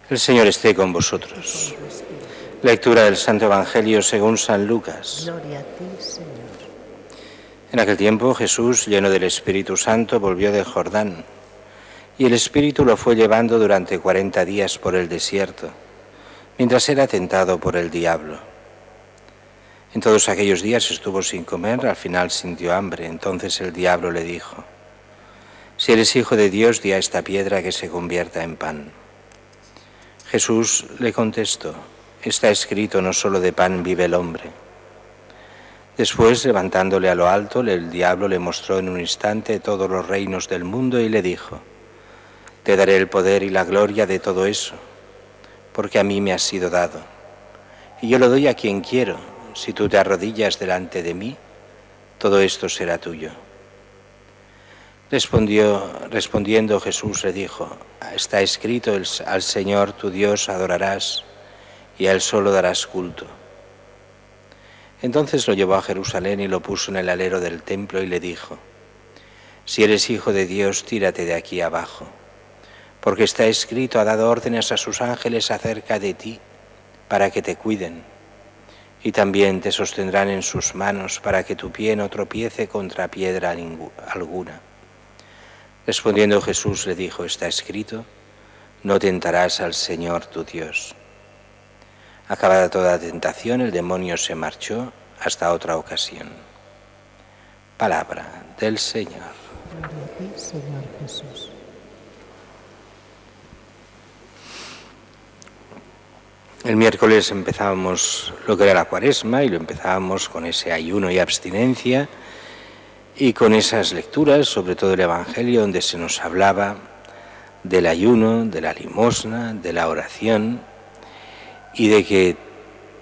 El Señor esté con vosotros. Lectura del Santo Evangelio según San Lucas. Gloria a ti, Señor. En aquel tiempo Jesús, lleno del Espíritu Santo, volvió del Jordán, y el Espíritu lo fue llevando durante 40 días por el desierto, mientras era tentado por el diablo. En todos aquellos días estuvo sin comer, al final sintió hambre. Entonces el diablo le dijo: si eres hijo de Dios, di a esta piedra que se convierta en pan. Jesús le contestó: está escrito, no solo de pan vive el hombre. Después, levantándole a lo alto, el diablo le mostró en un instante todos los reinos del mundo y le dijo: te daré el poder y la gloria de todo eso, porque a mí me ha sido dado, y yo lo doy a quien quiero. Si tú te arrodillas delante de mí, todo esto será tuyo. Respondiendo Jesús le dijo: está escrito, al Señor tu Dios adorarás y a Él solo darás culto. Entonces lo llevó a Jerusalén y lo puso en el alero del templo y le dijo: si eres hijo de Dios, tírate de aquí abajo, porque está escrito, ha dado órdenes a sus ángeles acerca de ti para que te cuiden, y también te sostendrán en sus manos para que tu pie no tropiece contra piedra alguna. Respondiendo Jesús le dijo: está escrito, no tentarás al Señor tu Dios. Acabada toda tentación, el demonio se marchó hasta otra ocasión. Palabra del Señor. Gloria a ti, Señor Jesús. El miércoles empezábamos lo que era la Cuaresma y lo empezábamos con ese ayuno y abstinencia y con esas lecturas, sobre todo el Evangelio, donde se nos hablaba del ayuno, de la limosna, de la oración y de que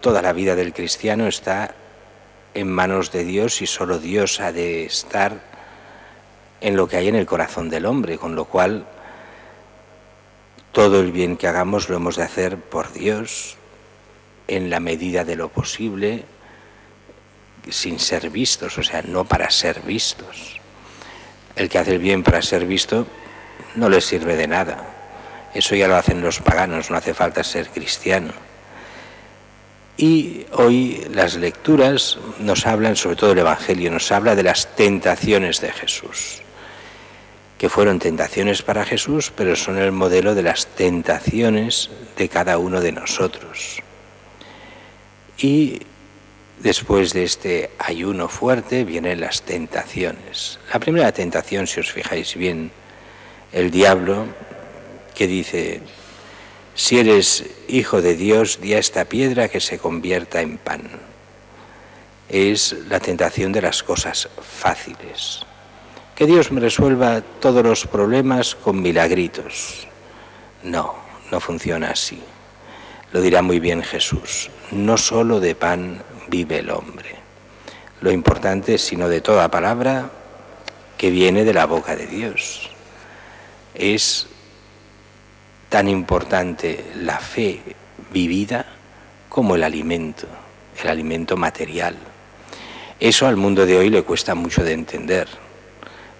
toda la vida del cristiano está en manos de Dios y solo Dios ha de estar en lo que hay en el corazón del hombre, con lo cual todo el bien que hagamos lo hemos de hacer por Dios, en la medida de lo posible, sin ser vistos, o sea, no para ser vistos. El que hace el bien para ser visto no le sirve de nada. Eso ya lo hacen los paganos, no hace falta ser cristiano. Y hoy las lecturas nos hablan, sobre todo el Evangelio, nos habla de las tentaciones de Jesús, que fueron tentaciones para Jesús, pero son el modelo de las tentaciones de cada uno de nosotros. Y después de este ayuno fuerte vienen las tentaciones. La primera tentación, si os fijáis bien, el diablo, que dice: si eres hijo de Dios, di a esta piedra que se convierta en pan. Es la tentación de las cosas fáciles. Que Dios me resuelva todos los problemas con milagritos. No, no funciona así. Lo dirá muy bien Jesús: no solo de pan vive el hombre. Lo importante es, sino de toda palabra que viene de la boca de Dios. Es tan importante la fe vivida como el alimento material. Eso al mundo de hoy le cuesta mucho de entender,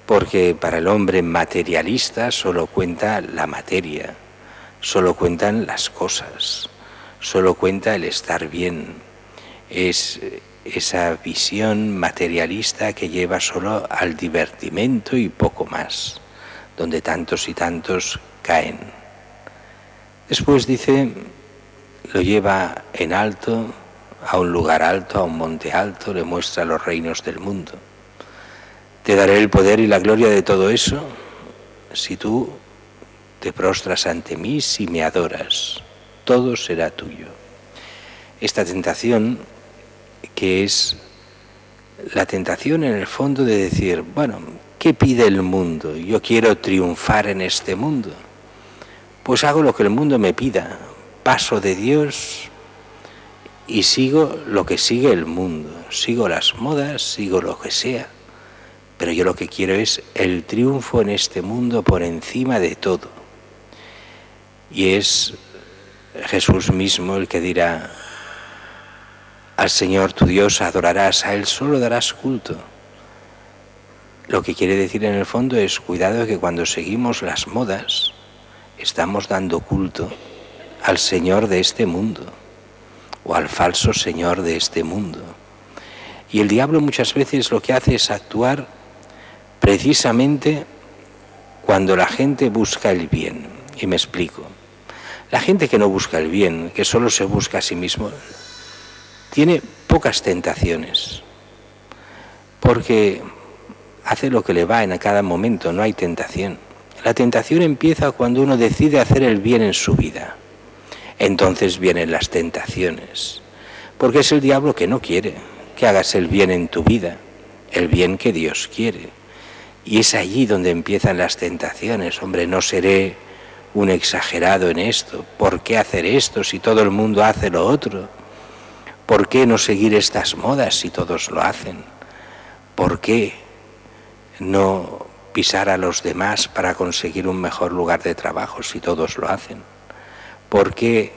porque para el hombre materialista solo cuenta la materia, solo cuentan las cosas, solo cuenta el estar bien. Es esa visión materialista que lleva solo al divertimento y poco más, donde tantos y tantos caen. Después dice, lo lleva en alto, a un lugar alto, a un monte alto, le muestra los reinos del mundo. Te daré el poder y la gloria de todo eso si tú te prostras ante mí, si me adoras. Todo será tuyo. Esta tentación, que es la tentación en el fondo de decir, bueno, ¿qué pide el mundo? Yo quiero triunfar en este mundo. Pues hago lo que el mundo me pida, paso de Dios y sigo lo que sigue el mundo. Sigo las modas, sigo lo que sea. Pero yo lo que quiero es el triunfo en este mundo por encima de todo. Y es Jesús mismo el que dirá: al Señor tu Dios adorarás, a Él solo darás culto. Lo que quiere decir en el fondo es: cuidado que cuando seguimos las modas estamos dando culto al señor de este mundo o al falso señor de este mundo. Y el diablo muchas veces lo que hace es actuar precisamente cuando la gente busca el bien. Y me explico. La gente que no busca el bien, que solo se busca a sí mismo, tiene pocas tentaciones, porque hace lo que le va en cada momento, no hay tentación. La tentación empieza cuando uno decide hacer el bien en su vida. Entonces vienen las tentaciones, porque es el diablo que no quiere que hagas el bien en tu vida, el bien que Dios quiere. Y es allí donde empiezan las tentaciones. Hombre, no seré un exagerado en esto. ¿Por qué hacer esto si todo el mundo hace lo otro? ¿Por qué no seguir estas modas si todos lo hacen? ¿Por qué no pisar a los demás para conseguir un mejor lugar de trabajo si todos lo hacen? ¿Por qué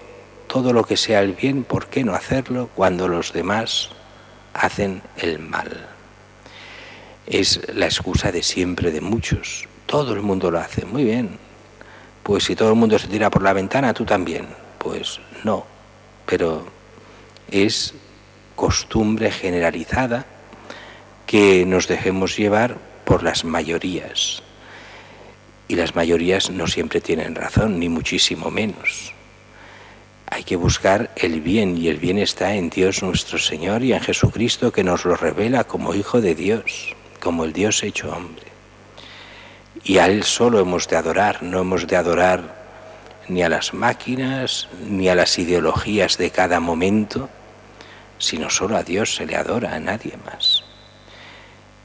todo lo que sea el bien, por qué no hacerlo cuando los demás hacen el mal? Es la excusa de siempre de muchos. Todo el mundo lo hace, muy bien. Pues si todo el mundo se tira por la ventana, tú también. Pues no, pero es costumbre generalizada que nos dejemos llevar por las mayorías. Y las mayorías no siempre tienen razón, ni muchísimo menos. Hay que buscar el bien, y el bien está en Dios nuestro Señor y en Jesucristo, que nos lo revela como Hijo de Dios, como el Dios hecho hombre. Y a Él solo hemos de adorar, no hemos de adorar ni a las máquinas, ni a las ideologías de cada momento, sino solo a Dios se le adora, a nadie más.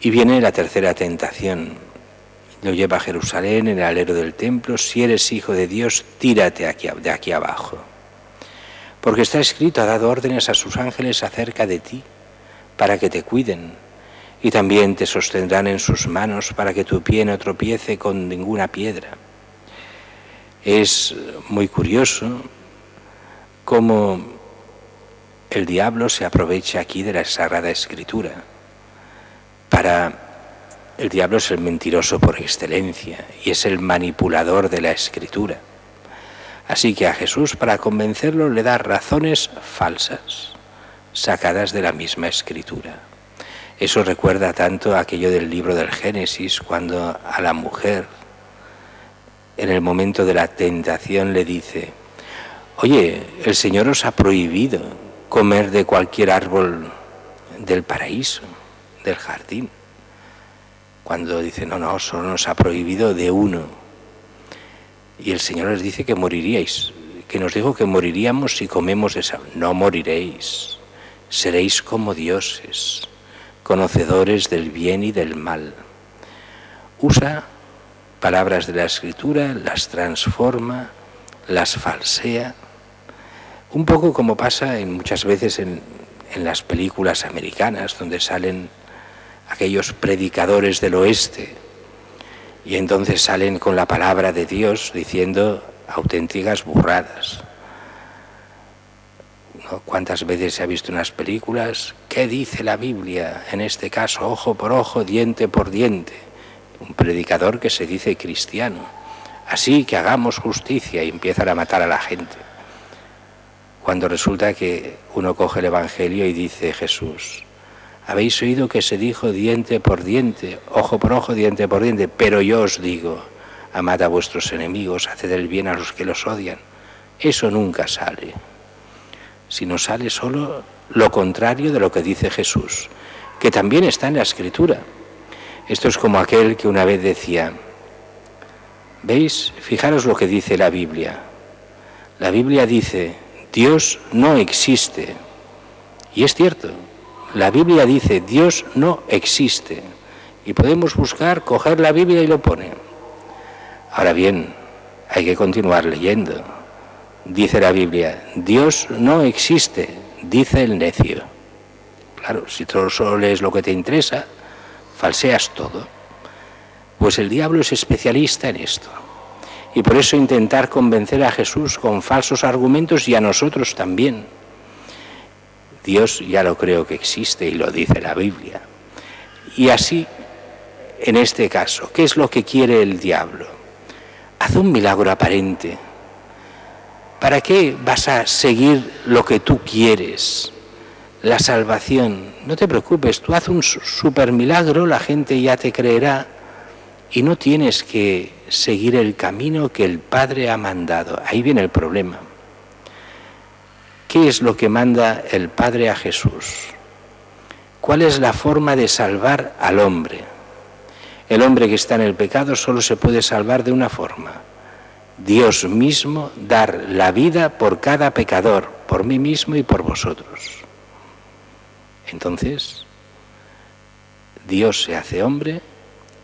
Y viene la tercera tentación. Lo lleva a Jerusalén, en el alero del templo: si eres hijo de Dios, tírate de aquí abajo. Porque está escrito, ha dado órdenes a sus ángeles acerca de ti, para que te cuiden, y también te sostendrán en sus manos para que tu pie no tropiece con ninguna piedra. Es muy curioso cómo el diablo se aprovecha aquí de la Sagrada Escritura. El diablo es el mentiroso por excelencia y es el manipulador de la Escritura. Así que a Jesús, para convencerlo, le da razones falsas, sacadas de la misma Escritura. Eso recuerda tanto a aquello del libro del Génesis, cuando a la mujer, en el momento de la tentación, le dice: oye, el Señor os ha prohibido comer de cualquier árbol del paraíso, del jardín. Cuando dice: no, solo nos ha prohibido de uno. Y el Señor les dice que moriríais, que nos dijo que moriríamos si comemos de esa. No moriréis, seréis como dioses, conocedores del bien y del mal. Usa palabras de la Escritura, las transforma, las falsea, un poco como pasa muchas veces en las películas americanas, donde salen aquellos predicadores del oeste, y entonces salen con la palabra de Dios diciendo auténticas burradas. ¿No? ¿Cuántas veces se ha visto en las películas? ¿Qué dice la Biblia? En este caso, ojo por ojo, diente por diente. Un predicador que se dice cristiano. Así que hagamos justicia, y empiezan a matar a la gente. Cuando resulta que uno coge el Evangelio y dice Jesús: habéis oído que se dijo diente por diente, ojo por ojo, diente por diente, pero yo os digo, amad a vuestros enemigos, haced el bien a los que los odian. Eso nunca sale, sino sale solo lo contrario de lo que dice Jesús, que también está en la Escritura. Esto es como aquel que una vez decía: ¿veis? Fijaros lo que dice la Biblia. La Biblia dice: Dios no existe. Y es cierto. La Biblia dice: Dios no existe. Y podemos buscar, coger la Biblia y lo pone. Ahora bien, hay que continuar leyendo. Dice la Biblia: Dios no existe, dice el necio. Claro, si tú solo lees lo que te interesa, falseas todo. Pues el diablo es especialista en esto. Y por eso intentar convencer a Jesús con falsos argumentos, y a nosotros también. Dios ya lo creo que existe y lo dice la Biblia. Y así, en este caso, ¿qué es lo que quiere el diablo? Hace un milagro aparente. ¿Para qué vas a seguir lo que tú quieres? La salvación. No te preocupes, tú haz un super milagro, la gente ya te creerá y no tienes que seguir el camino que el Padre ha mandado. Ahí viene el problema. ¿Qué es lo que manda el Padre a Jesús? ¿Cuál es la forma de salvar al hombre? El hombre que está en el pecado solo se puede salvar de una forma. Dios mismo dar la vida por cada pecador, por mí mismo y por vosotros. Entonces, Dios se hace hombre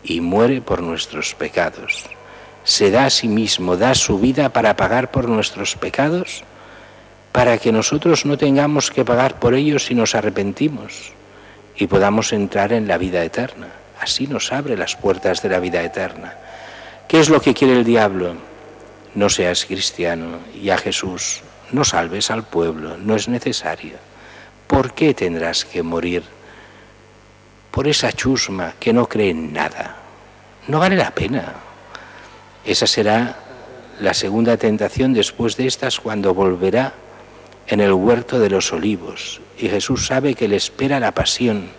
y muere por nuestros pecados. Se da a sí mismo, da su vida para pagar por nuestros pecados, para que nosotros no tengamos que pagar por ellos si nos arrepentimos y podamos entrar en la vida eterna. Así nos abre las puertas de la vida eterna. ¿Qué es lo que quiere el diablo? No seas cristiano y a Jesús no salves al pueblo, no es necesario. ¿Por qué tendrás que morir por esa chusma que no cree en nada? No vale la pena. Esa será la segunda tentación después de estas, cuando volverá en el huerto de los olivos y Jesús sabe que le espera la pasión.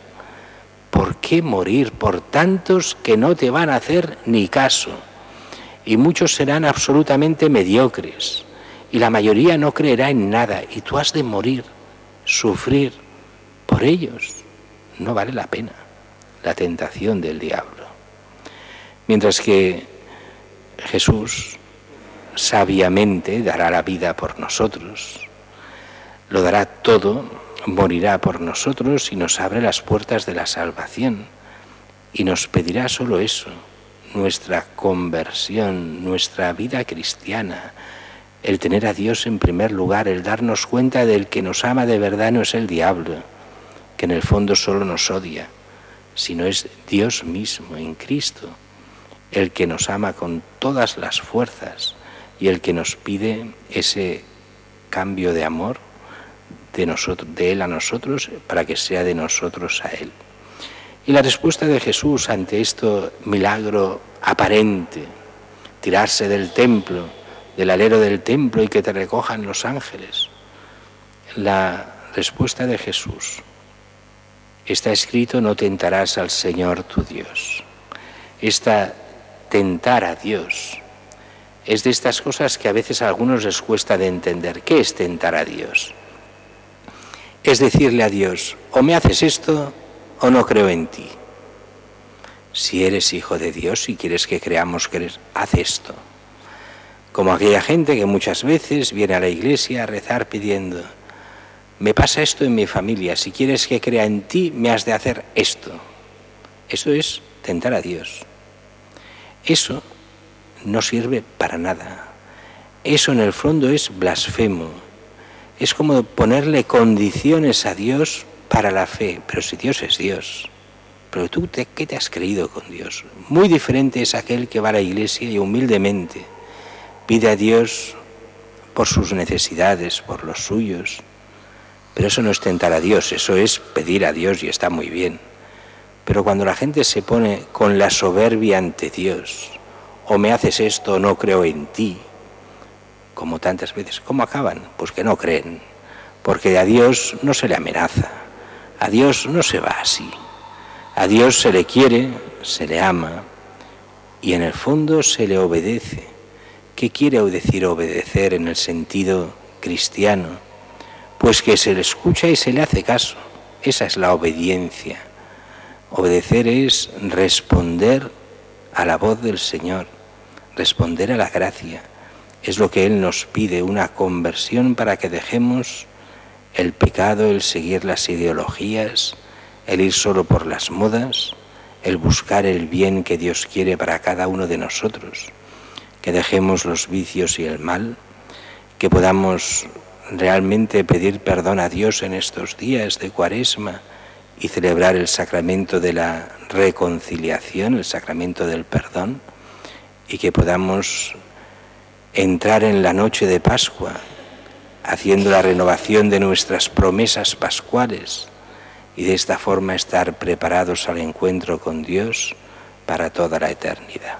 ¿Por qué morir por tantos que no te van a hacer ni caso? Y muchos serán absolutamente mediocres y la mayoría no creerá en nada y tú has de morir, sufrir por ellos. No vale la pena la tentación del diablo. Mientras que Jesús sabiamente dará la vida por nosotros, lo dará todo, morirá por nosotros y nos abre las puertas de la salvación y nos pedirá solo eso, nuestra conversión, nuestra vida cristiana, el tener a Dios en primer lugar, el darnos cuenta del que nos ama de verdad no es el diablo, que en el fondo solo nos odia, sino es Dios mismo en Cristo, el que nos ama con todas las fuerzas y el que nos pide ese cambio de amor de Él a nosotros para que sea de nosotros a Él. Y la respuesta de Jesús ante este milagro aparente, tirarse del templo, del alero del templo y que te recojan los ángeles. La respuesta de Jesús: está escrito, no tentarás al Señor tu Dios. Esta tentar a Dios es de estas cosas que a veces a algunos les cuesta de entender. ¿Qué es tentar a Dios? Es decirle a Dios, o me haces esto o no creo en ti. Si eres hijo de Dios y quieres que creamos que eres, haz esto. Como aquella gente que muchas veces viene a la iglesia a rezar pidiendo, me pasa esto en mi familia, si quieres que crea en ti, me has de hacer esto. Eso es tentar a Dios. Eso no sirve para nada. Eso en el fondo es blasfemo. Es como ponerle condiciones a Dios para la fe. Pero si Dios es Dios, pero tú, ¿qué te has creído con Dios? Muy diferente es aquel que va a la iglesia y humildemente pide a Dios por sus necesidades, por los suyos. Pero eso no es tentar a Dios, eso es pedir a Dios y está muy bien. Pero cuando la gente se pone con la soberbia ante Dios, o me haces esto o no creo en ti, como tantas veces, ¿cómo acaban? Pues que no creen, porque a Dios no se le amenaza, a Dios no se va así, a Dios se le quiere, se le ama y en el fondo se le obedece. ¿Qué quiere decir obedecer en el sentido cristiano? Pues que se le escucha y se le hace caso. Esa es la obediencia. Obedecer es responder a la voz del Señor, responder a la gracia. Es lo que Él nos pide, una conversión para que dejemos el pecado, el seguir las ideologías, el ir solo por las modas, el buscar el bien que Dios quiere para cada uno de nosotros, que dejemos los vicios y el mal, que podamos realmente pedir perdón a Dios en estos días de Cuaresma y celebrar el sacramento de la reconciliación, el sacramento del perdón, y que podamos entrar en la noche de Pascua haciendo la renovación de nuestras promesas pascuales y de esta forma estar preparados al encuentro con Dios para toda la eternidad.